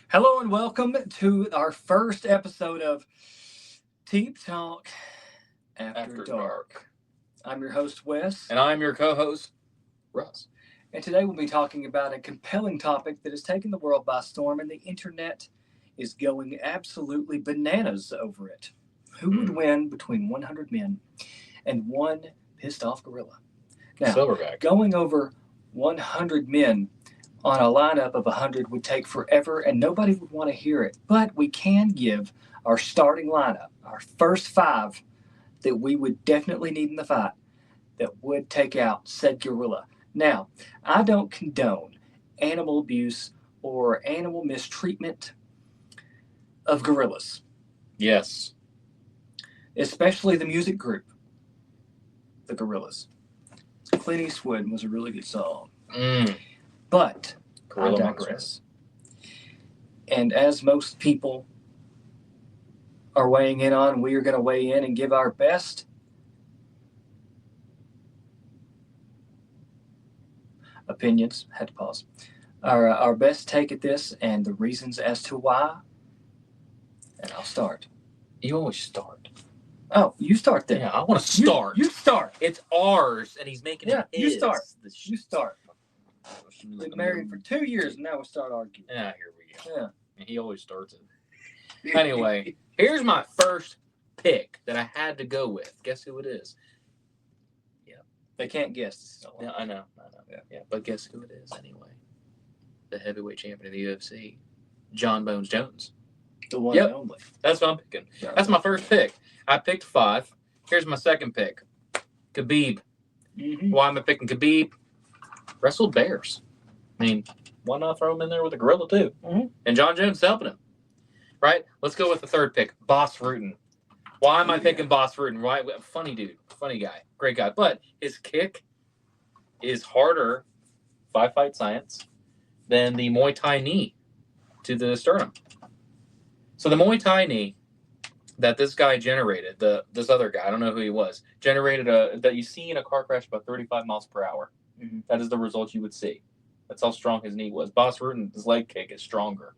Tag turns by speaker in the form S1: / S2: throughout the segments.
S1: Hello and welcome to our first episode of Teep Talk After Dark. I'm your host, Wes,
S2: And I'm your co-host, Russ.
S1: and today we'll be talking about a compelling topic that has taken the world by storm, and the internet is going absolutely bananas over it. Who would win between 100 men and one pissed off gorilla? Now,
S2: Silverback.
S1: going over 100 men on a lineup of 100 would take forever and nobody would want to hear it. But we can give our starting lineup, our first five that we would definitely need in the fight that would take out said gorilla. Now, I don't condone animal abuse or animal mistreatment of gorillas,
S2: Yes.
S1: especially the music group, the Gorillas. Clint Eastwood was a really good song. But
S2: Gorilla
S1: I
S2: Monster.
S1: digress. And as most people are weighing in on, we are going to weigh in and give our best opinions. Had to pause. Our best take at this and the reasons as to why. And I'll start.
S2: You always start.
S1: Oh, you start then.
S2: Yeah, I want to start.
S1: You start.
S2: It's ours, and he's making it
S1: You
S2: his.
S1: start.
S2: The sh-
S1: You start. We've been married for 2 years and now we'll start arguing.
S2: Yeah, here we go.
S1: Yeah.
S2: And he always starts it. Anyway, here's my first pick that I had to go with. Guess who it is?
S1: They can't guess.
S2: Yeah, I know. Yeah, but guess who it is anyway? The heavyweight champion of the UFC, John Bones Jones.
S1: The one
S2: Yep.
S1: and only.
S2: That's what I'm picking. That's my first pick. I picked 5. Here's my second pick. Khabib.
S1: Mm-hmm.
S2: Why am I picking Khabib? Wrestled bears. I mean, why not throw him in there with a gorilla too?
S1: Mhm.
S2: And John Jones helping him. Right? Let's go with the third pick. Boss Rutan. Why am I picking Boss Rutan? Right? Funny dude. Funny guy. Great guy. But his kick is harder by fight science than the Muay Thai knee to the sternum. So the Muay Thai knee that this guy generated, this other guy, I don't know who he was, generated that you see in a car crash about 35 miles per hour.
S1: Mm-hmm.
S2: That is the result you would see. That's how strong his knee was. Boss Rutan's leg kick is stronger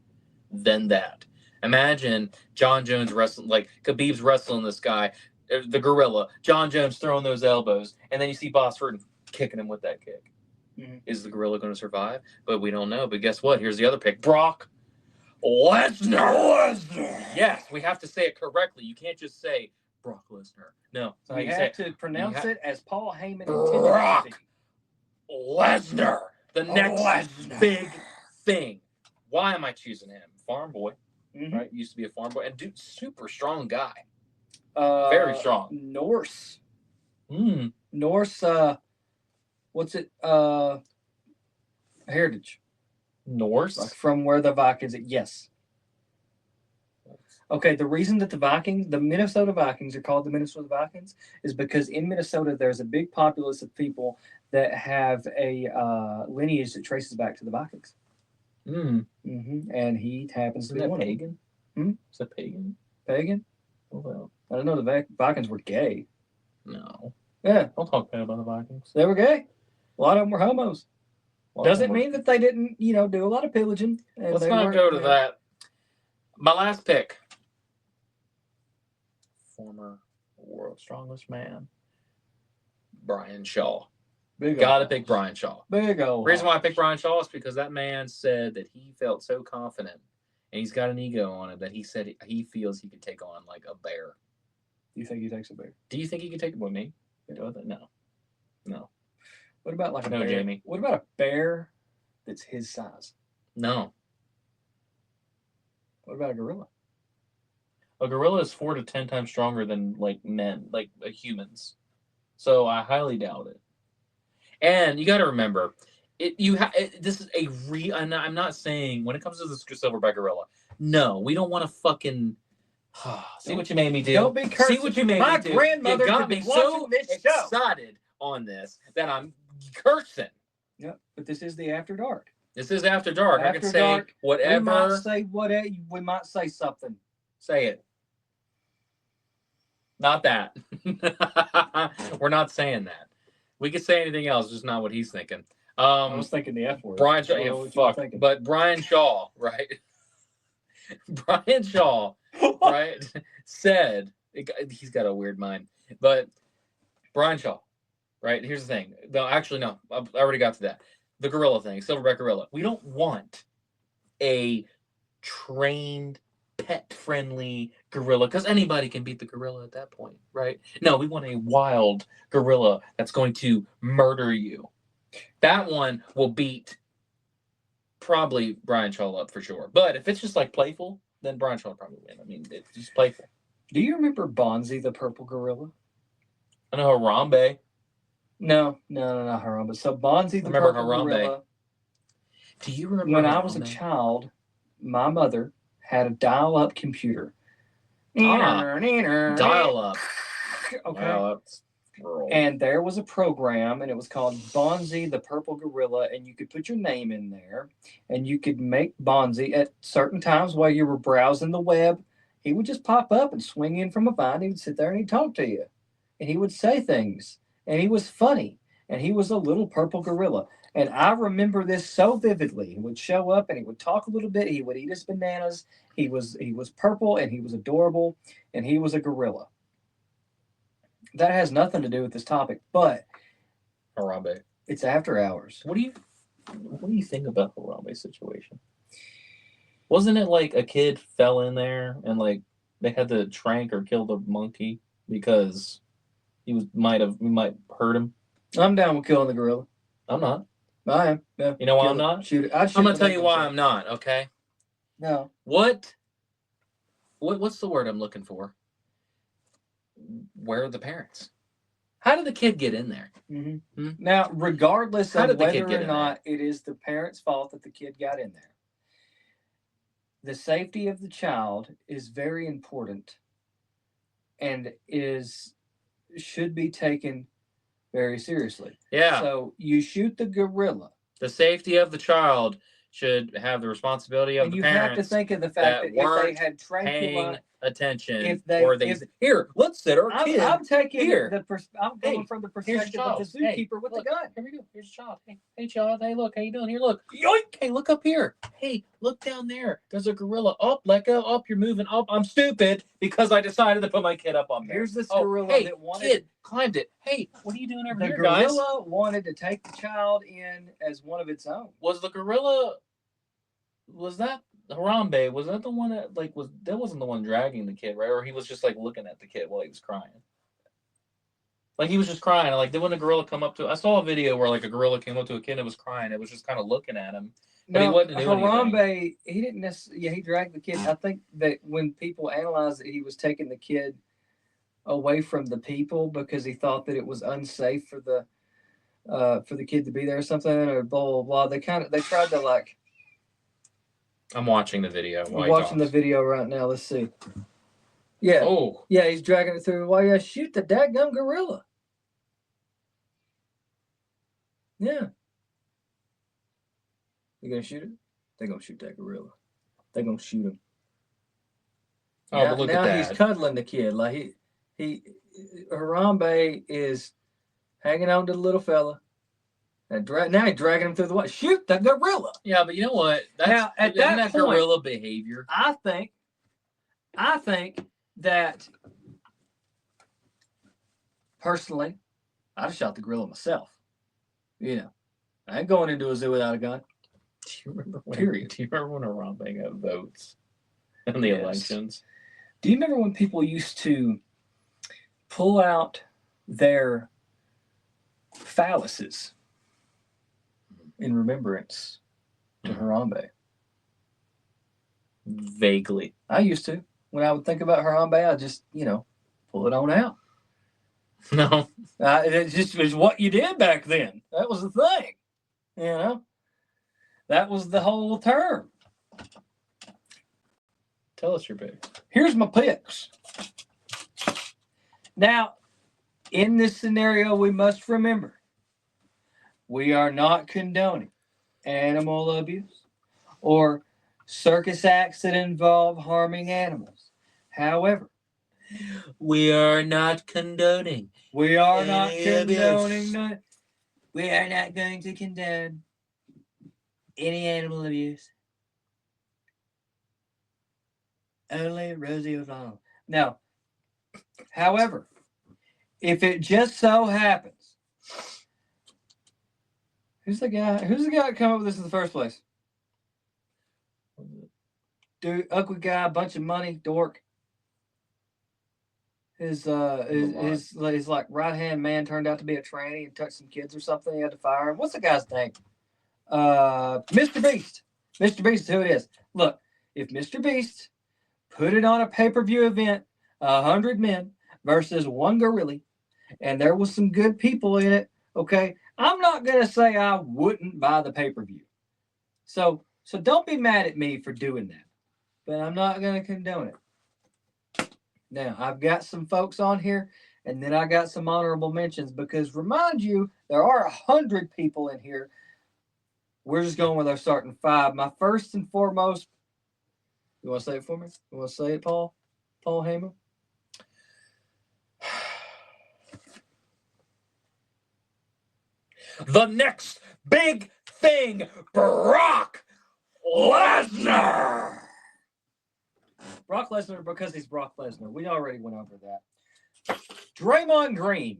S2: than that. Imagine John Jones wrestling, like Khabib's wrestling this guy, the gorilla, John Jones throwing those elbows, and then you see Boss Rutan kicking him with that kick.
S1: Mhm.
S2: Is the gorilla going to survive? But we don't know. But guess what? Here's the other pick. Brock Lesnar. Yes, we have to say it correctly. You can't just say Brock Lesnar. No.
S1: So you have to pronounce it as Paul Heyman
S2: Brock
S1: intended.
S2: Lesnar. The next
S1: Lesnar.
S2: big thing. Why am I choosing him? Farm boy,
S1: Mm-hmm.
S2: right? Used to be a farm boy. And dude, super strong guy.
S1: Uh,
S2: Very strong.
S1: Norse.
S2: Mm.
S1: Norse, what's it? Heritage.
S2: Norse?
S1: Like from where the Vikings, yes. Okay, the reason that the Minnesota Vikings are called the Minnesota Vikings is because in Minnesota there's a big populace of people that have a lineage that traces back to the Vikings.
S2: Mm.
S1: Mm-hmm. And he happens to
S2: Isn't
S1: be
S2: that
S1: one
S2: pagan?
S1: of them.
S2: Is that pagan?
S1: Pagan?
S2: Well,
S1: I don't know. The Vikings were gay.
S2: no.
S1: Yeah,
S2: Don't talk bad about the Vikings.
S1: they were gay. A lot of them were homos.
S2: A lot of
S1: Doesn't
S2: them were-
S1: mean that they didn't, do a lot of pillaging. And
S2: Let's
S1: they
S2: not
S1: weren't,
S2: go to that. My last pick. Former world's strongest man. Brian Shaw.
S1: Big
S2: Gotta
S1: old
S2: pick
S1: house.
S2: Brian Shaw.
S1: Big old.
S2: The reason why I
S1: house.
S2: picked Brian Shaw is because that man said that he felt so confident and he's got an ego on him that he said he feels he could take on like a bear.
S1: You think he takes a bear?
S2: Do you think he could take it with me? No. No.
S1: What about like a
S2: No,
S1: bear?
S2: Jamie.
S1: What about a bear that's his size?
S2: No.
S1: What about a gorilla?
S2: A gorilla is 4 to 10 times stronger than like men, like humans. So I highly doubt it. And you got to remember, this is I'm not saying when it comes to this silverback gorilla. No, we don't want to fucking. See what you made me do.
S1: Don't be cursing.
S2: See what you made
S1: My
S2: me do.
S1: grandmother
S2: You got
S1: could be
S2: me so
S1: watching this show.
S2: excited on this that I'm cursing.
S1: Yeah, but this is the After Dark.
S2: This is After Dark. I
S1: After
S2: can say
S1: Dark,
S2: whatever.
S1: We might say something.
S2: Say it. Not that. We're not saying that. We could say anything else, just not what he's thinking.
S1: I was thinking the F word.
S2: Brian Shaw,
S1: I don't know
S2: yeah,
S1: what you were
S2: fuck.
S1: thinking.
S2: But Brian Shaw, right? Brian Shaw, right, said, he's got a weird mind, but Brian Shaw, right, here's the thing. No, actually, no, I already got to that. The gorilla thing, silverback gorilla. We don't want a trained, pet-friendly gorilla, because anybody can beat the gorilla at that point, right? No, we want a wild gorilla that's going to murder you. That one will beat probably Brian Shaw up for sure. But if it's just like playful, then Brian Shaw will probably win. I mean, it's just playful.
S1: Do you remember Bonzi the purple gorilla?
S2: I know Harambe.
S1: No, not Harambe. So Bonzi the
S2: remember
S1: purple
S2: Harambe.
S1: gorilla.
S2: Do you remember
S1: When
S2: Harambe?
S1: I was a child, my mother had a dial-up computer.
S2: Dial up.
S1: Okay.
S2: Wow, that's rural.
S1: And there was a program, and it was called Bonzi the Purple Gorilla, and you could put your name in there, and you could make Bonzi at certain times while you were browsing the web. He would just pop up and swing in from a vine. He would sit there and he'd talk to you, and he would say things, and he was funny, and he was a little purple gorilla. And I remember this so vividly. He would show up and he would talk a little bit. He would eat his bananas. He was purple and he was adorable, and he was a gorilla. That has nothing to do with this topic, but
S2: Harambe.
S1: it's after hours.
S2: What do you think about Harambe's situation? Wasn't it like a kid fell in there and like they had to trank or kill the monkey because we might hurt him?
S1: I'm down with killing the gorilla.
S2: I'm not.
S1: I am. Yeah.
S2: You know why I'm not?
S1: Shoot it.
S2: I'm gonna tell you why I'm not. Okay.
S1: No.
S2: What's the word I'm looking for? Where are the parents? How did the kid get in there?
S1: Mm-hmm. Hmm? Now, regardless
S2: How
S1: of whether or not it is the parents' fault that the kid got in there, the safety of the child is very important and should be taken very seriously.
S2: Yeah.
S1: So you shoot the gorilla.
S2: The safety of the child should have the responsibility of the parents.
S1: You have to think of the fact that if they had
S2: paying attention,
S1: if
S2: here, let's sit our kid.
S1: I'm taking
S2: here.
S1: I'm going from the perspective of the zookeeper with the gun.
S2: Here we go. Here's a child. Hey, child. Hey, look. How you doing? Here, look. Yoink. Hey, look up here. Hey, look down there. There's a gorilla. Up, let go. Up, you're moving. Up. I'm stupid because I decided to put my kid up on there.
S1: Here's this gorilla that wanted.
S2: Kid climbed it. Hey, what are you doing over here,
S1: guys? The
S2: gorilla
S1: wanted to take the child in as one of its own.
S2: Was the gorilla? Was that Harambe? Was that the one that that wasn't the one dragging the kid, right? Or he was just like looking at the kid while he was crying. Like he was just crying. Like then when the gorilla come up to, I saw a video where like a gorilla came up to a kid and was crying. It was just kind of looking at him, but he wasn't doing
S1: Harambe,
S2: anything.
S1: He didn't necessarily. Yeah, he dragged the kid. I think that when people analyzed it, he was taking the kid away from the people because he thought that it was unsafe for the kid to be there or something, or blah blah blah. They tried to like.
S2: I'm watching the video.
S1: I'm watching the video right now. Let's see. Yeah.
S2: Oh.
S1: Yeah, he's dragging it through. Why you shoot the dadgum gorilla? Yeah. You gonna shoot it? They're gonna shoot that gorilla. They're gonna shoot him.
S2: Oh, but look at that.
S1: Now he's cuddling the kid. Like Harambe is hanging on to the little fella. And now he's dragging him through the water. Shoot the gorilla.
S2: Yeah, but you know what?
S1: Now, at that point,
S2: gorilla behavior.
S1: I think that personally, I'd have shot the gorilla myself. You know, I ain't going into a zoo without a gun.
S2: Do you remember when Harambe got votes in the elections?
S1: Do you remember when people used to pull out their phalluses in remembrance to Harambe?
S2: Vaguely.
S1: I used to. When I would think about Harambe, I just, pull it on out.
S2: No.
S1: It just was what you did back then. That was the thing. That was the whole term.
S2: Tell us your picks.
S1: Here's my picks. Now, in this scenario, we must remember, we are not condoning animal abuse or circus acts that involve harming animals. However,
S2: we are not condoning.
S1: We are not condoning. We are not going to condone any animal abuse. Only Rosie O'Donnell. Now, however, if it just so happens, who's the guy? Who's the guy that came up with this in the first place? Dude, ugly guy, bunch of money, dork. His like right hand man turned out to be a tranny and touched some kids or something. He had to fire him. What's the guy's name? Mr. Beast. Mr. Beast is who it is. Look, if Mr. Beast put it on a pay-per-view event, 100 men versus one gorilla, and there was some good people in it, okay, I'm not gonna say I wouldn't buy the pay-per-view. So don't be mad at me for doing that. But I'm not gonna condone it. Now, I've got some folks on here, and then I got some honorable mentions because remind you, there are 100 people in here. We're just going with our starting five. My first and foremost, you want to say it for me? You want to say it, Paul? Paul Heyman?
S2: The next big thing, Brock Lesnar.
S1: Brock Lesnar because he's Brock Lesnar. We already went over that. Draymond Green.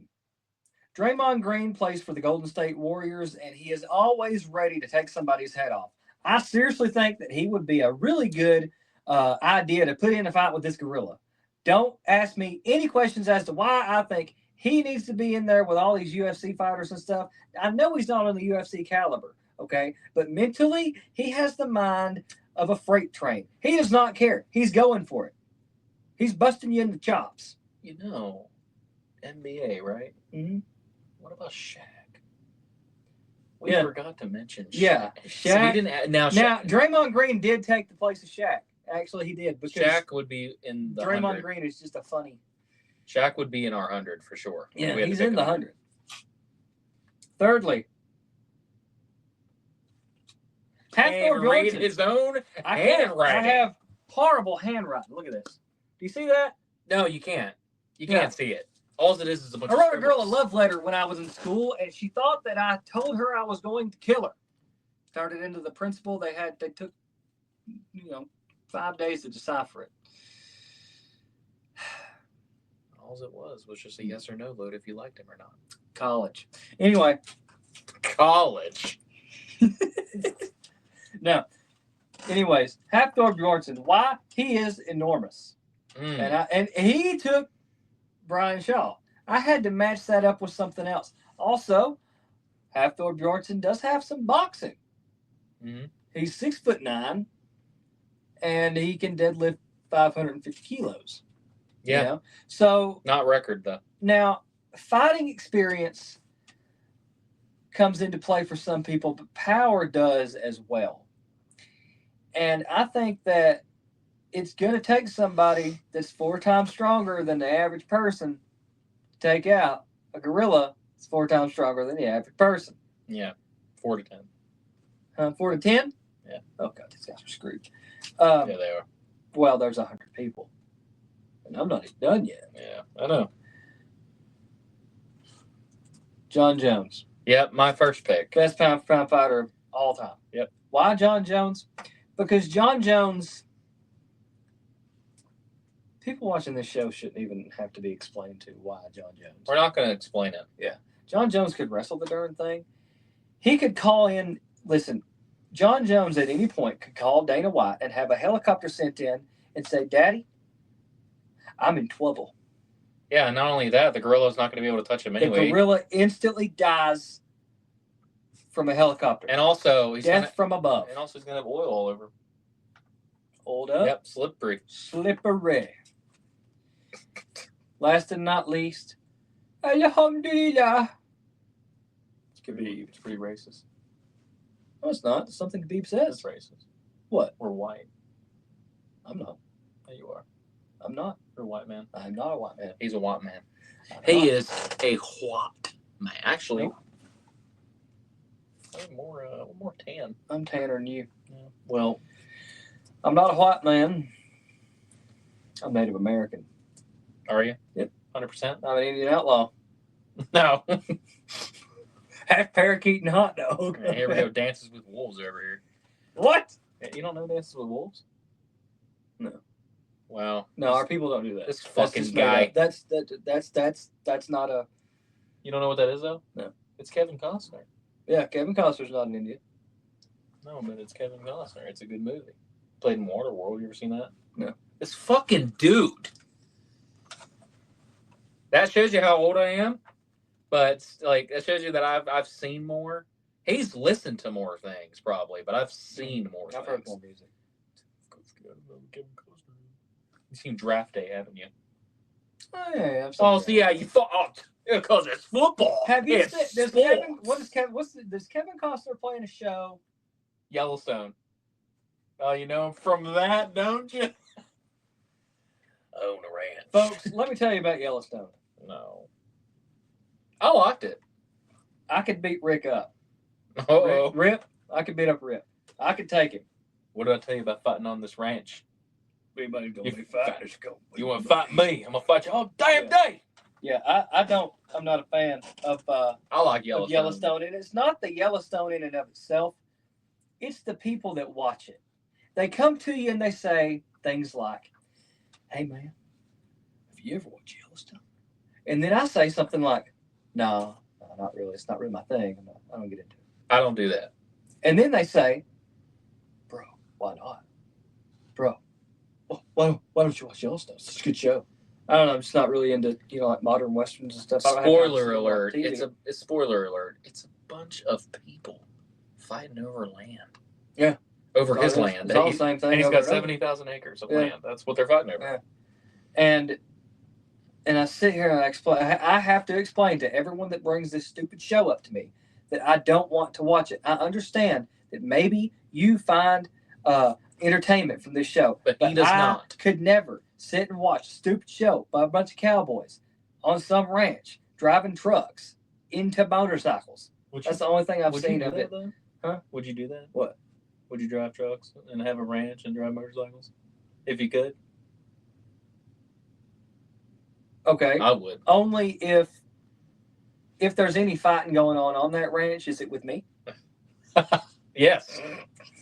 S1: Draymond Green plays for the Golden State Warriors, and he is always ready to take somebody's head off. I seriously think that he would be a really good idea to put in a fight with this gorilla. Don't ask me any questions as to why I think he needs to be in there with all these UFC fighters and stuff. I know he's not on the UFC caliber, okay? But mentally, he has the mind of a freight train. He does not care. He's going for it. He's busting you in the chops.
S2: You know, NBA, right?
S1: Mm-hmm.
S2: What about Shaq? We forgot to mention Shaq.
S1: Yeah,
S2: Shaq. So we didn't, now,
S1: Draymond Green did take the place of Shaq. Actually, he did. Because
S2: Shaq would be in the
S1: Draymond
S2: 100.
S1: Green is just a funny.
S2: Shaq would be in our 100 for sure.
S1: Yeah, he's in the 100. Thirdly,
S2: Can't read his own handwriting.
S1: I have horrible handwriting. Look at this. Do you see that?
S2: No, you can't. You can't see it. All it is a bunch
S1: I
S2: of
S1: wrote a girl a love letter when I was in school, and she thought that I told her I was going to kill her. Started into the principal. They took, 5 days to decipher it.
S2: All it was just a yes or no vote if you liked him or not.
S1: College. Anyway.
S2: College.
S1: Now, anyways, Hafthor Bjornsson, why? He is enormous. And he took Brian Shaw. I had to match that up with something else. Also, Hafthor Bjornsson does have some boxing.
S2: Mm-hmm.
S1: He's 6'9", and he can deadlift 550 kilos.
S2: Yeah.
S1: You know? So
S2: not record though.
S1: Now, fighting experience comes into play for some people, but power does as well. And I think that it's going to take somebody that's 4 times stronger than the average person to take out a gorilla that's 4 times stronger than the average person.
S2: Yeah, 4 to 10.
S1: 4 to 10?
S2: Yeah.
S1: Oh, God, these guys are screwed.
S2: Yeah, they are.
S1: Well, there's 100 people. And I'm not even done yet.
S2: Yeah, I know.
S1: John Jones.
S2: Yep, my first pick.
S1: Best pound for pound fighter of all time.
S2: Yep.
S1: Why John Jones? Because John Jones, people watching this show shouldn't even have to be explained to why John Jones.
S2: We're not going to explain it.
S1: Yeah. John Jones could wrestle the darn thing. He could call in, listen, John Jones at any point could call Dana White and have a helicopter sent in and say, Daddy, I'm in trouble.
S2: Yeah, not only that, the gorilla's not going to be able to touch him anyway.
S1: The gorilla instantly dies from a helicopter.
S2: And also, he's
S1: death from above.
S2: And also, he's going to have oil all over.
S1: Oiled up.
S2: Yep, slippery.
S1: Slippery. Last and not least, Alhamdulillah.
S2: It's pretty racist.
S1: No, it's not. It's something Khabib says.
S2: That's racist.
S1: What?
S2: We're white.
S1: I'm not.
S2: Yeah, you are.
S1: I'm not.
S2: You're a white man.
S1: I'm not a white man.
S2: He's a white man. He is a white man. Actually, more tan.
S1: I'm tanner than you.
S2: Yeah. Well,
S1: I'm not a white man. I'm Native American.
S2: Are you?
S1: Yep.
S2: 100%?
S1: I'm an Indian outlaw.
S2: No.
S1: Half parakeet and hot dog.
S2: Here we go. Dances with Wolves over here.
S1: What?
S2: You don't know Dances with Wolves?
S1: No.
S2: Wow.
S1: No, our people don't do that.
S2: This
S1: That's
S2: fucking
S1: just made
S2: guy.
S1: up. That's not a.
S2: You don't know what that is though?
S1: No.
S2: It's Kevin Costner.
S1: Yeah, Kevin Costner's not an Indian.
S2: No, but it's Kevin Costner. It's a good movie. Played in Waterworld. You ever seen that?
S1: No.
S2: This fucking dude. That shows you how old I am. But like that shows you that I've seen more. He's listened to more things probably, but I've seen more
S1: I've
S2: things.
S1: heard more music.
S2: You've seen Draft Day, haven't you?
S1: Oh yeah, I've seen
S2: Oh,
S1: that.
S2: so yeah, you thought because it's football.
S1: Have you
S2: It's
S1: seen? Does
S2: sports.
S1: Kevin? What is Kevin? Does Kevin Costner play in a show?
S2: Yellowstone? Oh, you know him from that, don't you? Own a ranch,
S1: Folks, let me tell you about Yellowstone.
S2: No, I liked it.
S1: I could beat Rick up.
S2: Oh,
S1: Rip, I could beat up Rip. I could take him.
S2: what did I tell you about fighting on this ranch?
S1: Anybody's gonna
S2: You
S1: be fighting.
S2: You want to fight me? I'm gonna fight you all damn day.
S1: Yeah, I don't. I'm not a fan of
S2: I like Yellowstone.
S1: Yellowstone, and it's not the Yellowstone in and of itself. It's the people that watch it. They come to you and they say things like, "Hey man, have you ever watched Yellowstone?" And then I say something like, "No, not really. It's not really my thing. I don't get into it."
S2: I don't do that.
S1: And then they say, "Bro, why not? Bro, why don't you watch Yellowstone? It's a good show." I don't know. I'm just not really into like modern westerns and stuff. I don't have time to
S2: Spoiler
S1: see a lot of
S2: alert!
S1: TV.
S2: It's spoiler alert. It's a bunch of people fighting over land.
S1: Yeah.
S2: Over his land.
S1: It's all the same thing.
S2: And he's
S1: over
S2: got
S1: and over.
S2: 70,000 acres of
S1: Yeah.
S2: land. That's what they're fighting over.
S1: Yeah. And I sit here and I explain. I have to explain to everyone that brings this stupid show up to me that I don't want to watch it. I understand that maybe you find entertainment from this show,
S2: But he does not.
S1: Could never sit and watch a stupid show by a bunch of cowboys on some ranch driving trucks into motorcycles. That's the only thing I've seen of it.
S2: Though?
S1: Huh?
S2: Would you do that?
S1: What?
S2: Would you drive trucks and have a ranch and drive motorcycles? If you could?
S1: Okay.
S2: I would.
S1: Only if there's any fighting going on that ranch, is it with me?
S2: Yes.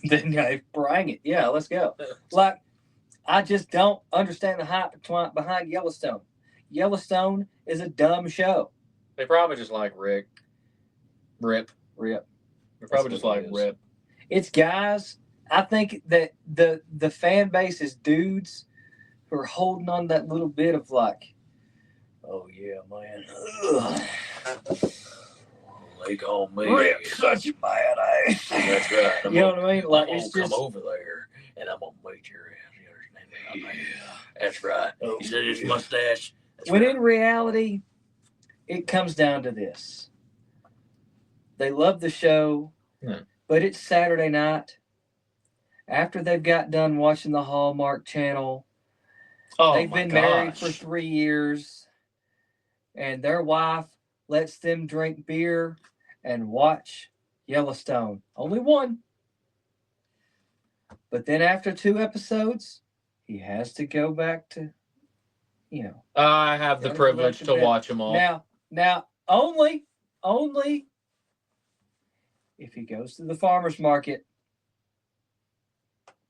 S1: Then yeah, bring it. Yeah, let's go. Like, I just don't understand the hype behind Yellowstone. Yellowstone is a dumb show.
S2: They probably just like Rip.
S1: Rip.
S2: They probably just like Rip.
S1: It's guys. I think that the fan base is dudes who are holding on that little bit of like, oh yeah, man.
S2: They call me
S1: Rip's such a badass.
S2: That's right.
S1: You know what I mean? Like, it's just
S2: come over there and I'm gonna beat your ass. Yeah, that's right.
S1: Oh,
S2: You see his mustache? That's
S1: when
S2: right.
S1: in reality, it comes down to this. They love the show, but it's Saturday night. After they've got done watching the Hallmark Channel, they've been married for 3 years, and their wife lets them drink beer and watch Yellowstone. Only one. But then after 2 episodes, he has to go back to,
S2: I have the privilege to watch them all.
S1: Now, only if he goes to the farmer's market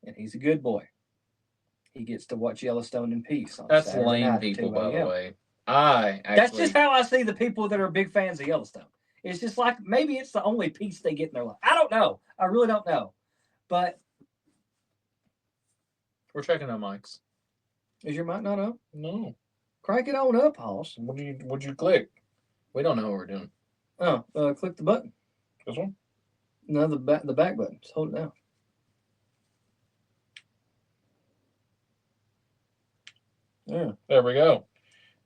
S1: and he's a good boy, he gets to watch Yellowstone in peace.
S2: That's
S1: Saturday
S2: lame
S1: night at
S2: people,
S1: 2
S2: by the
S1: a.m.
S2: way.
S1: That's just how I see the people that are big fans of Yellowstone. It's just like maybe it's the only peace they get in their life. I don't know. I really don't know. But
S2: we're checking our mics.
S1: Is your mic not up?
S2: No.
S1: Crank it on up, Hoss.
S2: What'd you click? We don't know what we're doing.
S1: Oh, click the button.
S2: This one?
S1: No, the back button. Just hold it down. Yeah.
S2: There we go.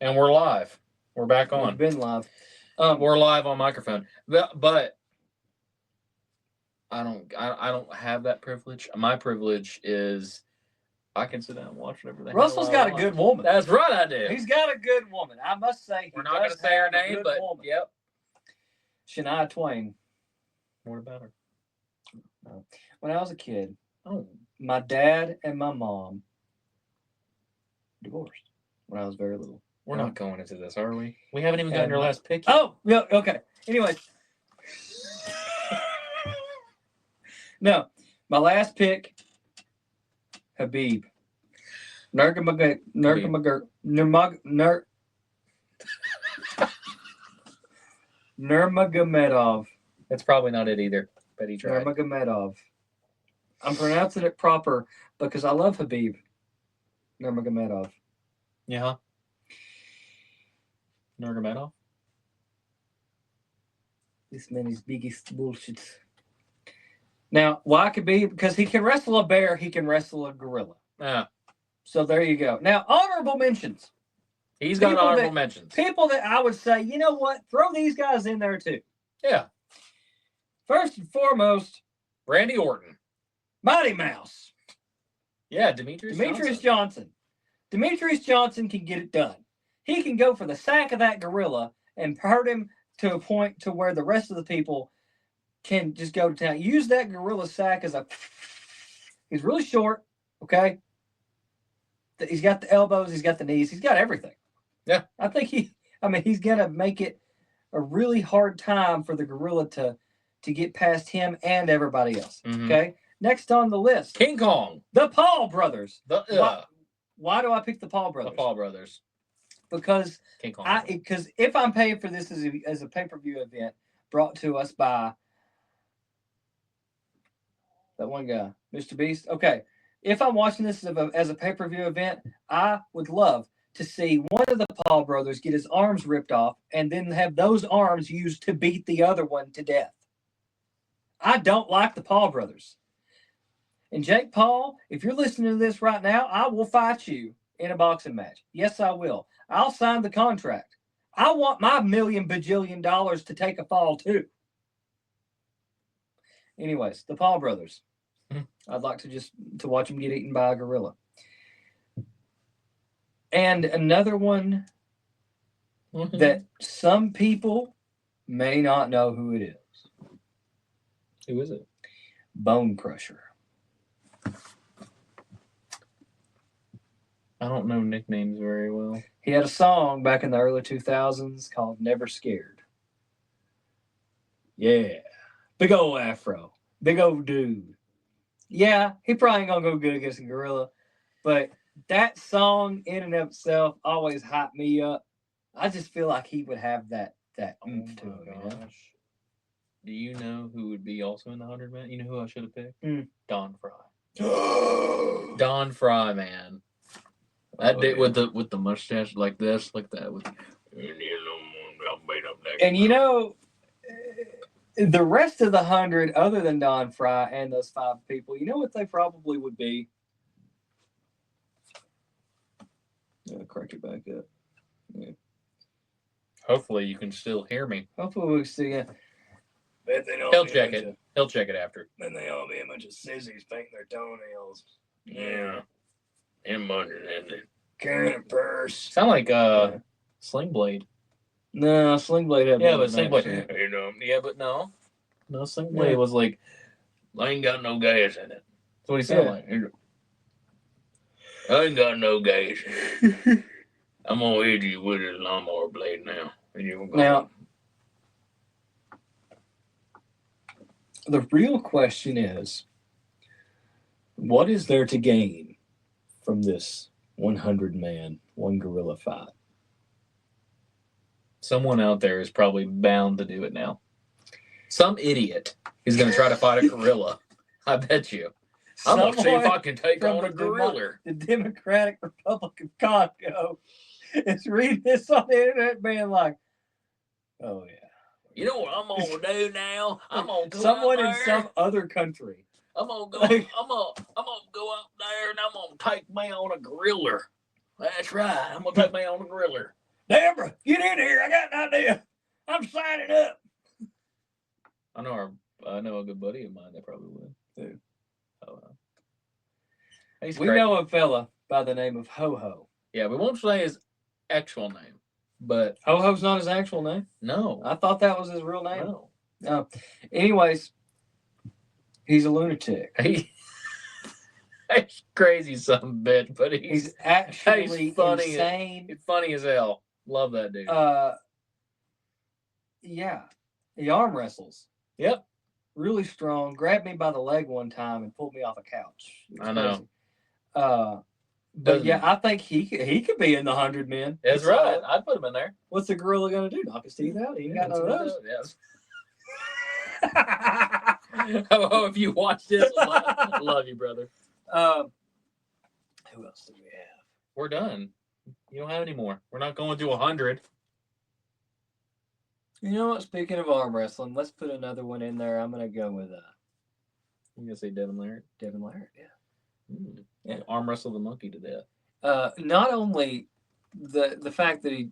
S2: And we're live. We're back on.
S1: We've been live.
S2: We're live on microphone. But I don't have that privilege. My privilege is I can sit down and watch whatever the hell
S1: Russell's got a good woman.
S2: That's right, I do.
S1: He's got a good woman. I must say,
S2: we're not going to say her name, but
S1: woman.
S2: Yep.
S1: Shania Twain.
S2: What about her?
S1: When I was a kid, my dad and my mom divorced when I was very little.
S2: We're not going into this, are we? We haven't even gotten your last pick yet.
S1: Oh, yeah, okay. Anyways. No, my last pick, Habib. Nurmagomedov.
S2: That's probably not it either, but he tried.
S1: Nurmagomedov. I'm pronouncing it proper because I love Habib Nurmagomedov.
S2: Yeah. Nurmagomedov?
S1: This man is biggest bullshit. Now, why could be? Because he can wrestle a bear, he can wrestle a gorilla.
S2: Yeah.
S1: So there you go. Now, honorable mentions.
S2: He's got honorable mentions.
S1: People that I would say, you know what? Throw these guys in there too.
S2: Yeah.
S1: First and foremost,
S2: Randy Orton.
S1: Mighty Mouse.
S2: Yeah, Demetrius
S1: Johnson. Demetrius Johnson can get it done. He can go for the sack of that gorilla and hurt him to a point to where the rest of the people can just go to town. Use that gorilla sack as a... He's really short, okay? He's got the elbows, he's got the knees, he's got everything.
S2: Yeah.
S1: I think he's going to make it a really hard time for the gorilla to get past him and everybody else, okay? Next on the list.
S2: King Kong.
S1: The Paul brothers. Why do I pick the Paul brothers?
S2: The Paul brothers.
S1: Because
S2: King Kong.
S1: Because if I'm paying for this as a pay-per-view event brought to us by that one guy, Mr. Beast. Okay, if I'm watching this as a pay-per-view event, I would love to see one of the Paul brothers get his arms ripped off and then have those arms used to beat the other one to death. I don't like the Paul brothers. And Jake Paul, if you're listening to this right now, I will fight you in a boxing match. Yes, I will. I'll sign the contract. I want my million bajillion dollars to take a fall too. Anyways, the Paul brothers. I'd like to watch them get eaten by a gorilla. And another one that some people may not know who it is.
S2: Who is it?
S1: Bone Crusher.
S2: I don't know nicknames very well.
S1: He had a song back in the early 2000s called Never Scared. Yeah. Big old afro. Big old dude. Yeah, he probably ain't going to go good against a gorilla. But that song in and of itself always hyped me up. I just feel like he would have that oomph to him. You know?
S2: Do you know who would be also in the 100 man? You know who I should have picked? Don Fry. Don Fry, man. That dude with the mustache like this, like that.
S1: And you know, the rest of the 100, other than Don Fry and those 5 people, you know what they probably would be? Crack it back up. Yeah.
S2: Hopefully you can still hear me.
S1: Hopefully we can see it.
S2: He'll check it. He'll check it after.
S1: Then they all be a bunch of sissies painting their toenails.
S2: Yeah. And money and it.
S1: Carrying a purse.
S2: Sound like Sling Blade.
S1: No, Sling Blade.
S2: Yeah, but Sling Blade. You know, yeah, but no. No, Sling Blade was like, I ain't got no gas in it. That's what he sounded like. I ain't got no gas. I'm gonna hit you with a lawnmower blade now.
S1: Now, the real question is, what is there to gain from this 100-man, one gorilla fight?
S2: Someone out there is probably bound to do it now. Some idiot is going to try to fight a gorilla. I bet you. I'm going to see if I can take on a gorilla.
S1: The Democratic Republic of Congo is reading this on the internet being like, oh, yeah.
S2: You know what I'm going to do now? I'm going to go
S1: someone in some other country.
S2: I'm gonna go. I'm gonna go up there and I'm gonna take me on a gorilla. That's right. I'm gonna take me on a gorilla.
S1: Deborah, get in here. I got an idea. I'm signing up.
S2: I know a good buddy of mine that probably would.
S1: Who?
S2: Oh,
S1: we know a fella by the name of Ho Ho.
S2: Yeah, we won't say his actual name, but
S1: Ho Ho's not his actual name.
S2: No,
S1: I thought that was his real name.
S2: No.
S1: Anyways. He's a lunatic.
S2: He's crazy son of a bitch, but
S1: he's actually
S2: funny
S1: insane.
S2: He's funny as hell. Love that dude.
S1: Yeah. He arm wrestles.
S2: Yep.
S1: Really strong. Grabbed me by the leg one time and pulled me off a couch.
S2: I know.
S1: But yeah, I think he could be in the 100 men.
S2: That's right. I'd put him in there.
S1: What's the gorilla gonna do? Knock his teeth out? He ain't got none of those.
S2: Yes. Oh, if you watch this, love you, brother.
S1: Who else do we have?
S2: We're done. You don't have any more. We're not going to 100.
S1: You know what? Speaking of arm wrestling, let's put another one in there. I'm gonna go with
S2: You gonna say Devin Larratt?
S1: Devin Larratt. Yeah.
S2: Yeah. Arm wrestle the monkey to death.
S1: Not only the fact that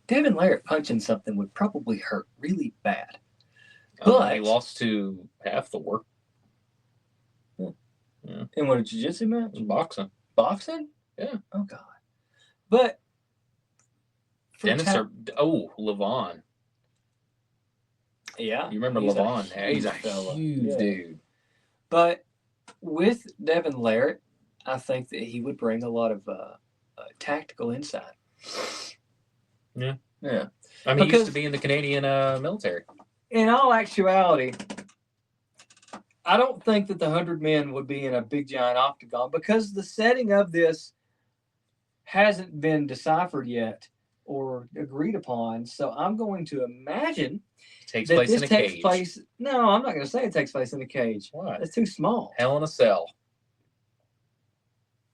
S1: Devin Larratt punching something would probably hurt really bad. But
S2: he lost to half the work.
S1: Yeah. In what, a jiu-jitsu match?
S2: Boxing.
S1: Boxing?
S2: Yeah.
S1: Oh God. But
S2: Levon.
S1: Yeah.
S2: You remember Levon? He's a huge dude.
S1: But with Devin Larratt, I think that he would bring a lot of tactical insight.
S2: Yeah.
S1: Yeah.
S2: I mean, he used to be in the Canadian military.
S1: In all actuality, I don't think that the 100 men would be in a big giant octagon because the setting of this hasn't been deciphered yet or agreed upon. So I'm going to imagine
S2: takes place in a cage.
S1: No, I'm not going to say it takes place in a cage.
S2: Why?
S1: It's too small.
S2: Hell in a cell.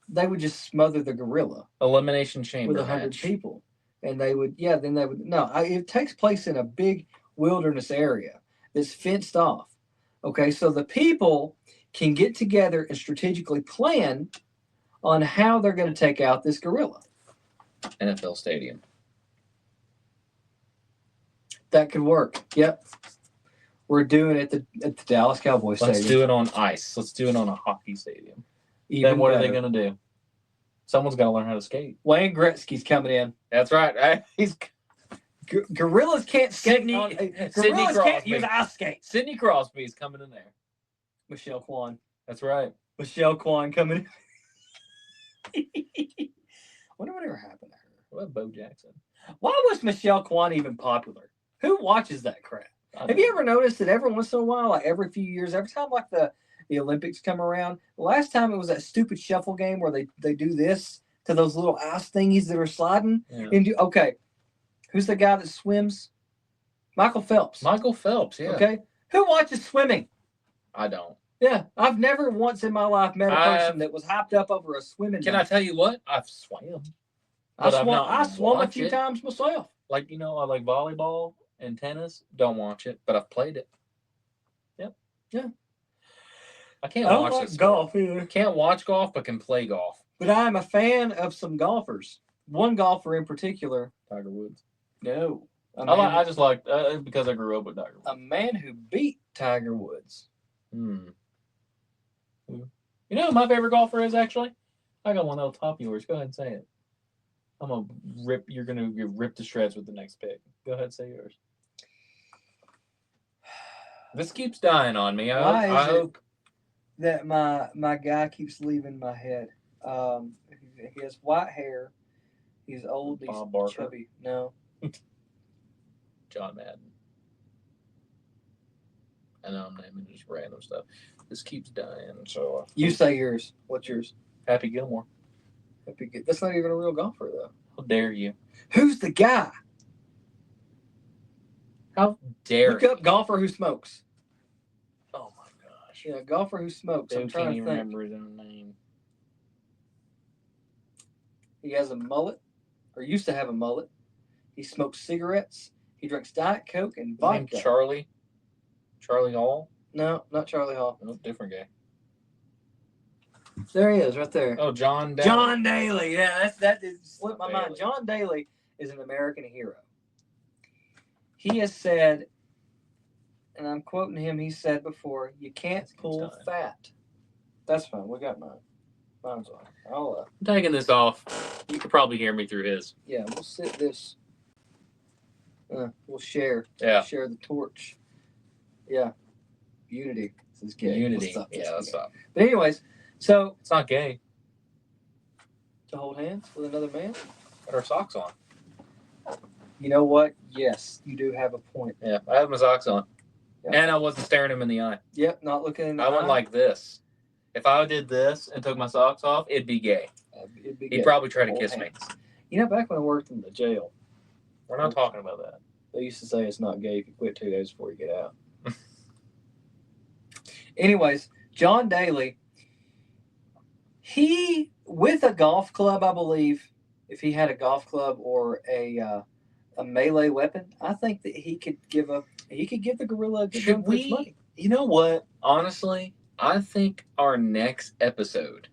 S1: They would just smother the gorilla.
S2: Elimination chamber
S1: with 100 people, and they would. Yeah, then they would. No, it takes place in a big wilderness area that's fenced off. Okay, so the people can get together and strategically plan on how they're going to take out this gorilla.
S2: NFL stadium.
S1: That could work. Yep. We're doing it at the Dallas Cowboys stadium.
S2: Let's do it on ice. Let's do it on a hockey stadium.
S1: Even
S2: then what
S1: better.
S2: are they going to do? Someone's got to learn how to skate.
S1: Wayne Gretzky's coming in.
S2: That's right. He's
S1: gorillas can't skate.
S2: Sidney Crosby
S1: can't use ice skates.
S2: Sidney Crosby's coming in there.
S1: Michelle Kwan.
S2: That's right.
S1: Michelle Kwan coming in. Wonder what ever happened to her.
S2: What about Bo Jackson?
S1: Why was Michelle Kwan even popular? Who watches that crap? Have you ever noticed that every once in a while, like every few years, every time like the Olympics come around, the last time it was that stupid shuffle game where they do this to those little ice thingies that are sliding.
S2: Yeah.
S1: Okay, who's the guy that swims? Michael Phelps.
S2: Michael Phelps, yeah.
S1: Okay, who watches swimming?
S2: I don't.
S1: Yeah, I've never once in my life met a person that was hyped up over a swimming.
S2: Can I tell you what? I've swam.
S1: I swam a few times myself.
S2: Like, I like volleyball and tennis. Don't watch it, but I've played it. Yep.
S1: Yeah.
S2: I can't watch
S1: like golf either.
S2: Can't watch golf, but can play golf.
S1: But I'm a fan of some golfers. One golfer in particular.
S2: Tiger Woods.
S1: No.
S2: I just like because I grew up with Tiger Woods.
S1: A man who beat Tiger Woods.
S2: You know who my favorite golfer is, actually? I got one that'll top yours. Go ahead and say it. You're gonna get ripped to shreds with the next pick. Go ahead and say yours. This keeps dying on me. I hope
S1: that my guy keeps leaving my head. He has white hair. He's old. He's
S2: Bob Barker.
S1: Chubby. No.
S2: John Madden. I know I'm naming just random stuff. This keeps dying. So
S1: you say yours. What's yours?
S2: Happy Gilmore.
S1: That's not even a real golfer, though.
S2: How dare you?
S1: Who's the guy?
S2: How dare
S1: Look up golfer who smokes.
S2: Oh my gosh.
S1: Yeah, golfer who smokes. I'm trying to think.
S2: Remember his own name.
S1: He has a mullet, or used to have a mullet. He smokes cigarettes. He drinks Diet Coke and vodka.
S2: Charlie Hall?
S1: No, not Charlie Hall.
S2: No, different guy.
S1: There he is, right there.
S2: Oh, John Daly.
S1: John Daly. Yeah, that slipped my mind. John Daly is an American hero. He has said, and I'm quoting him, he said before, you can't pull fat. That's fine. We got mine. Mine's on.
S2: I'm taking this off. You could probably hear me through his.
S1: Yeah, we'll sit this. We'll share.
S2: Yeah.
S1: Share the torch. Yeah. Unity. This is gay.
S2: Unity. Yeah, that's up.
S1: But anyways, so.
S2: It's not gay.
S1: To hold hands with another man?
S2: Got our socks on.
S1: You know what? Yes, you do have a point.
S2: Yeah, I have my socks on.
S1: Yeah.
S2: And I wasn't staring him in the eye.
S1: Yep, not looking in the eye.
S2: I went like this. If I did this and took my socks off, it'd be gay.
S1: It'd be
S2: He'd
S1: good.
S2: probably try to
S1: Old
S2: kiss me.
S1: hands. You know, back when I worked in the jail,
S2: We're not talking about that.
S1: they used to say it's not gay if you quit 2 days before you get out. Anyways, John Daly, he, with a golf club, I believe, if he had a golf club or a melee weapon, I think that he could give the gorilla a good
S2: Should
S1: run for its
S2: we?
S1: money.
S2: You know what? Honestly, I think our next episode,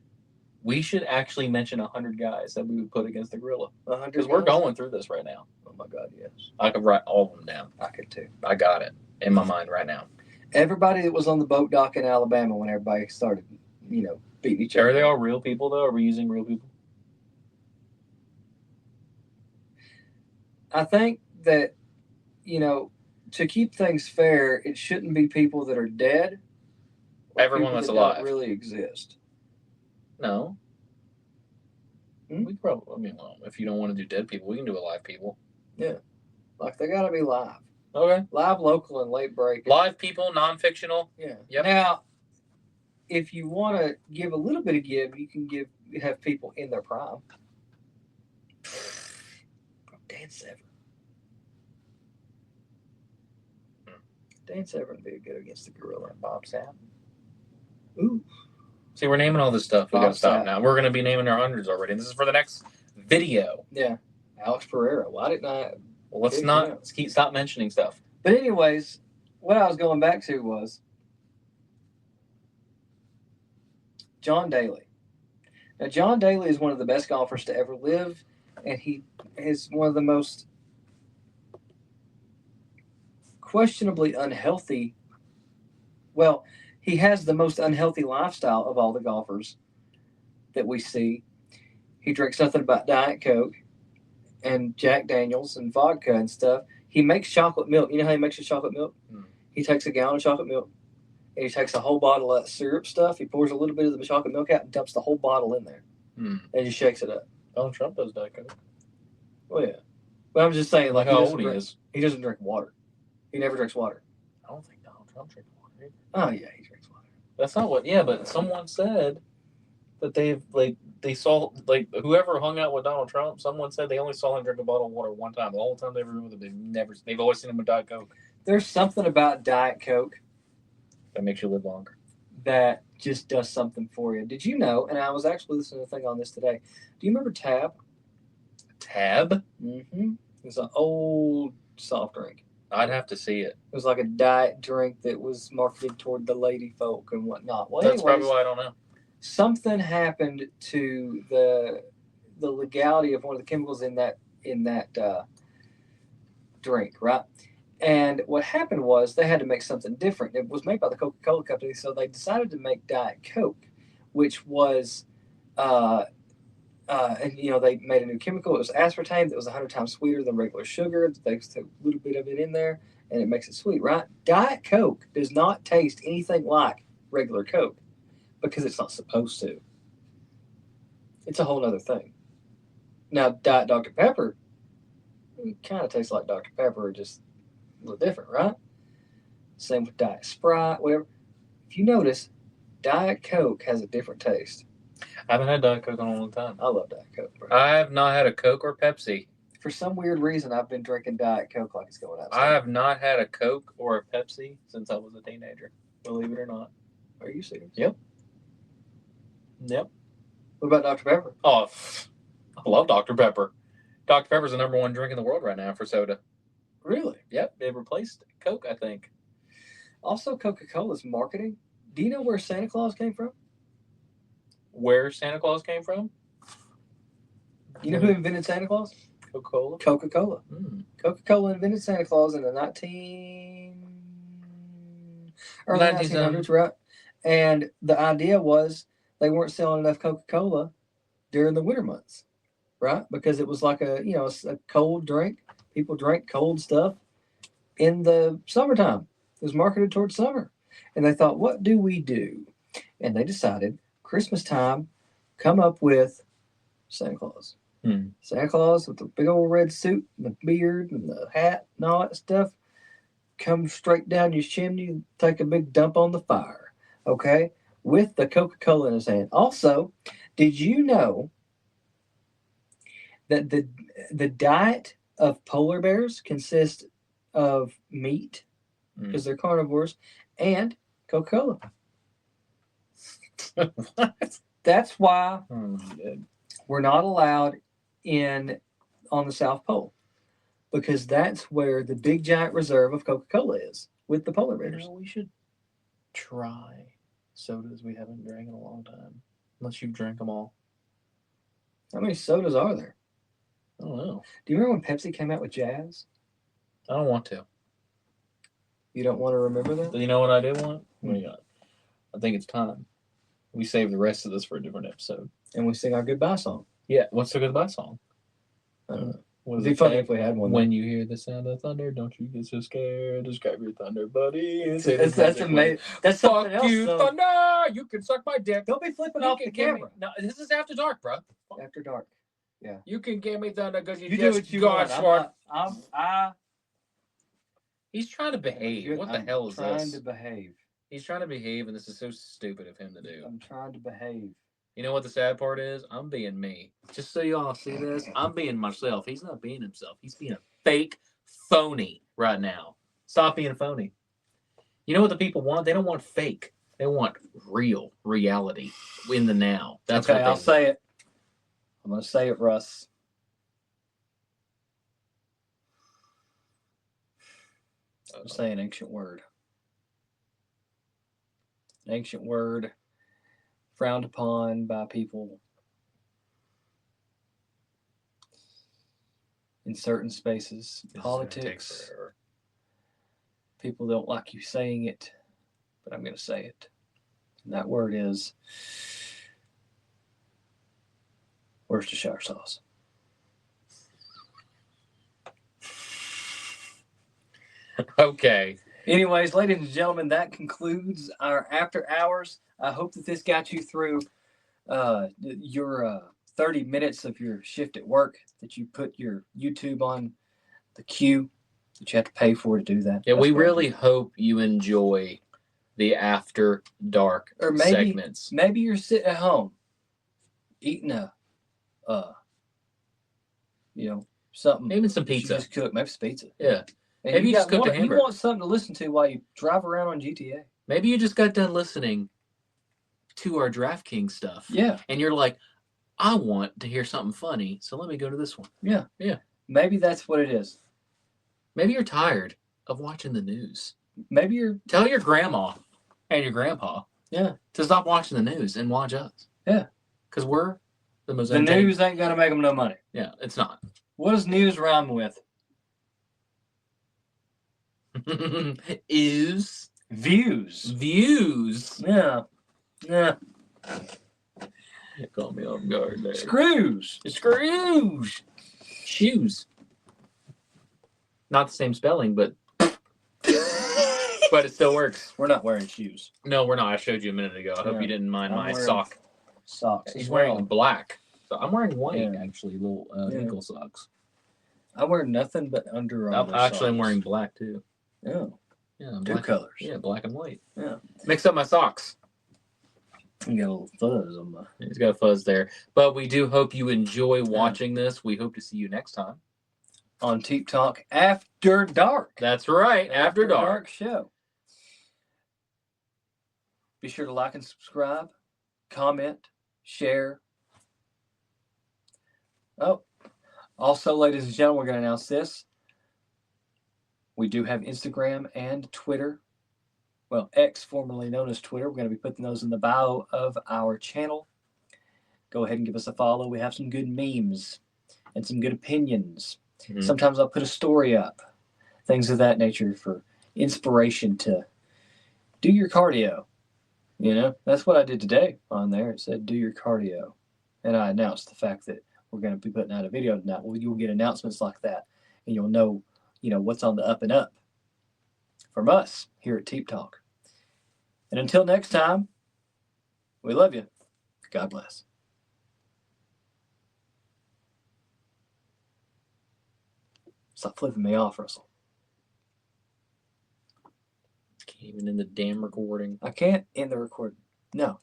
S2: we should actually mention 100 guys that we would put against the gorilla.
S1: 100
S2: Because we're
S1: guys?
S2: going through this right now.
S1: Oh my God, yes.
S2: I could write all of them down.
S1: I could too.
S2: I got it in my mind right now.
S1: Everybody that was on the boat dock in Alabama when everybody started, beating each other.
S2: Are they all real people, though? Are we using real people?
S1: I think that, to keep things fair, it shouldn't be people that are dead. Or
S2: Everyone
S1: people
S2: that's
S1: that
S2: alive.
S1: don't really exist.
S2: No.
S1: Hmm?
S2: We probably, if you don't want to do dead people, we can do alive people.
S1: Like, they got to be live.
S2: Okay.
S1: Live, local, and late break.
S2: Live people, non-fictional.
S1: Yeah.
S2: Yep.
S1: Now, if you want to give a little bit of give, you can have people in their prime. Dan Severn. Dan Severn would be good against the gorilla.
S2: Bob Sapp.
S1: Ooh.
S2: See, we're naming all this stuff. We
S1: Bob
S2: got to stop
S1: Sapp.
S2: now. We're going to be naming our hundreds already. And this is for the next video.
S1: Yeah. Alex Pereira. Why didn't I?
S2: Well, let's
S1: Big
S2: not
S1: deal.
S2: stop mentioning stuff.
S1: But anyways, what I was going back to was John Daly. Now, John Daly is one of the best golfers to ever live, and he is one of the most questionably unhealthy. Well, he has the most unhealthy lifestyle of all the golfers that we see. He drinks nothing but Diet Coke and Jack Daniels and vodka and stuff. He makes chocolate milk. You know how he makes his chocolate milk? He takes a gallon of chocolate milk and he takes a whole bottle of that syrup stuff. He pours a little bit of the chocolate milk out and dumps the whole bottle in there and just shakes it up.
S2: Donald Trump does Diet Coke.
S1: Oh, yeah. But I'm just saying, like,
S2: How old he is.
S1: He doesn't drink water. He never drinks water.
S2: I don't think Donald Trump drinks water either.
S1: Oh, yeah, he drinks water.
S2: That's not what. Yeah, but someone said that they saw whoever hung out with Donald Trump. Someone said they only saw him drink a bottle of water one time. The whole time they were with him, they've always seen him with Diet Coke.
S1: There's something about Diet Coke
S2: that makes you live longer.
S1: That just does something for you. Did you know? And I was actually listening to a thing on this today. Do you remember Tab?
S2: Tab?
S1: Mm-hmm. It's an old soft drink.
S2: I'd have to see it.
S1: It was like a diet drink that was marketed toward the lady folk and whatnot. Well,
S2: that's probably why I don't know.
S1: Something happened to the legality of one of the chemicals in that drink, right? And what happened was they had to make something different. It was made by the Coca-Cola company, so they decided to make Diet Coke, which was, and they made a new chemical. It was aspartame that was 100 times sweeter than regular sugar. They took a little bit of it in there, and it makes it sweet, right? Diet Coke does not taste anything like regular Coke because it's not supposed to. It's a whole other thing. Now, Diet Dr. Pepper kind of tastes like Dr. Pepper, just a little different, right? Same with Diet Sprite, whatever. If you notice, Diet Coke has a different taste.
S2: I haven't had Diet Coke in a long time.
S1: I love Diet Coke, bro.
S2: I have not had a Coke or Pepsi.
S1: For some weird reason, I've been drinking Diet Coke like it's going out.
S2: I have not had a Coke or a Pepsi since I was a teenager. Believe it or not.
S1: Are you serious?
S2: Yep.
S1: What about Dr. Pepper?
S2: Oh, I love Dr. Pepper. Dr. Pepper's the number one drink in the world right now for soda.
S1: Really?
S2: Yep, they replaced Coke, I think.
S1: Also, Coca-Cola's marketing. Do you know where Santa Claus came from?
S2: Where Santa Claus came from?
S1: You know who invented Santa Claus?
S2: Coca-Cola.
S1: Coca-Cola.
S2: Mm.
S1: Coca-Cola invented Santa Claus in the early 1900s, right? And the idea was they weren't selling enough Coca-Cola during the winter months, right? Because it was like a cold drink. People drank cold stuff in the summertime. It was marketed towards summer. And they thought, what do we do? And they decided, Christmas time, come up with Santa Claus. Santa Claus with the big old red suit and the beard and the hat and all that stuff. Come straight down your chimney and take a big dump on the fire. Okay? With the Coca-Cola in his hand. Also, did you know that the diet of polar bears consists of meat because they're carnivores and Coca-Cola.
S2: What?
S1: That's why
S2: Oh,
S1: we're not allowed on the South Pole because that's where the big giant reserve of Coca-Cola is with the polar bears.
S2: we should try sodas we haven't drank in a long time. Unless you've drank them all.
S1: How many sodas are there?
S2: I don't know.
S1: Do you remember when Pepsi came out with Jazz?
S2: I don't want to.
S1: You don't want to remember that?
S2: You know what I do want? I think it's time. We save the rest of this for a different episode.
S1: And we sing our goodbye song.
S2: Yeah, what's the goodbye song?
S1: I don't know.
S2: It'd
S1: be funny if we had one.
S2: When you hear the sound of thunder, don't you get so scared. Describe your thunder, buddy.
S1: That's amazing. That's something else.
S2: You,
S1: though.
S2: thunder! You can suck my dick.
S1: Don't be flipping off the camera.
S2: No, this is after dark, bro.
S1: After dark. Yeah.
S2: You can give me thunder because you
S1: do
S2: just
S1: what you
S2: got
S1: want.
S2: short. He's trying to behave. What the hell is this?
S1: I'm trying to behave.
S2: He's trying to behave, and this is so stupid of him to do.
S1: I'm trying to behave.
S2: You know what the sad part is? I'm being me. Just so y'all see this, I'm being myself. He's not being himself. He's being a fake phony right now. Stop being phony. You know what the people want? They don't want fake. They want real reality in the now. That's
S1: okay. I'll say it. I'm gonna say it, Russ. I'm saying an ancient word. An ancient word frowned upon by people in certain spaces. Politics. People don't like you saying it, but I'm going to say it. And that word is Worcestershire sauce.
S2: Okay.
S1: Anyways, ladies and gentlemen, that concludes our After Hours. I hope that this got you through your 30 minutes of your shift at work, that you put your YouTube on the queue, that you have to pay for to do that.
S2: Yeah, we really hope you enjoy the After Dark segments.
S1: Maybe you're sitting at home eating something.
S2: Maybe some pizza.
S1: You just cook. Maybe some pizza.
S2: Yeah.
S1: And
S2: maybe you just cooked a hamburger.
S1: You want something to listen to while you drive around on GTA.
S2: Maybe you just got done listening to our DraftKings stuff.
S1: Yeah.
S2: And you're like, I want to hear something funny, so let me go to this one.
S1: Yeah.
S2: Yeah.
S1: Maybe that's what it is.
S2: Maybe you're tired of watching the news.
S1: Maybe you're...
S2: Tell your grandma and your grandpa
S1: to
S2: stop watching the news and watch us.
S1: Yeah.
S2: Because we're the most...
S1: The news ain't going to make them no money.
S2: Yeah, it's not.
S1: What does news rhyme with?
S2: Is...
S1: Views.
S2: Views.
S1: Yeah. Yeah.
S2: Call me off guard there.
S1: Screws.
S2: Screws. Shoes. Not the same spelling, but but it still works.
S1: We're not wearing shoes.
S2: No, we're not. I showed you a minute ago. I hope you didn't mind my sock.
S1: Socks.
S2: He's wearing black. So I'm wearing white, actually, little ankle socks.
S1: I wear nothing but Under Armour
S2: Actually, I'm wearing black, too.
S1: Oh.
S2: Yeah,
S1: Two colors.
S2: Yeah, black and white.
S1: Yeah.
S2: Mix up my socks.
S1: You got a little fuzz on my...
S2: He's got a fuzz there. But we do hope you enjoy watching this. We hope to see you next time.
S1: On Teep Talk After Dark.
S2: That's right. After Dark
S1: show. Be sure to like and subscribe, comment, share. Oh, also, ladies and gentlemen, we're going to announce this. We do have Instagram and Twitter. Well, X, formerly known as Twitter. We're going to be putting those in the bio of our channel. Go ahead and give us a follow. We have some good memes and some good opinions. Mm-hmm. Sometimes I'll put a story up. Things of that nature for inspiration to do your cardio. You know, that's what I did today on there. It said, do your cardio. And I announced the fact that we're going to be putting out a video tonight. Well, you'll get announcements like that. And you'll know, what's on the up and up from us here at Teep Talk. And until next time, we love you. God bless. Stop flipping me off, Russell.
S2: Can't even end the damn recording.
S1: I can't end the recording. No.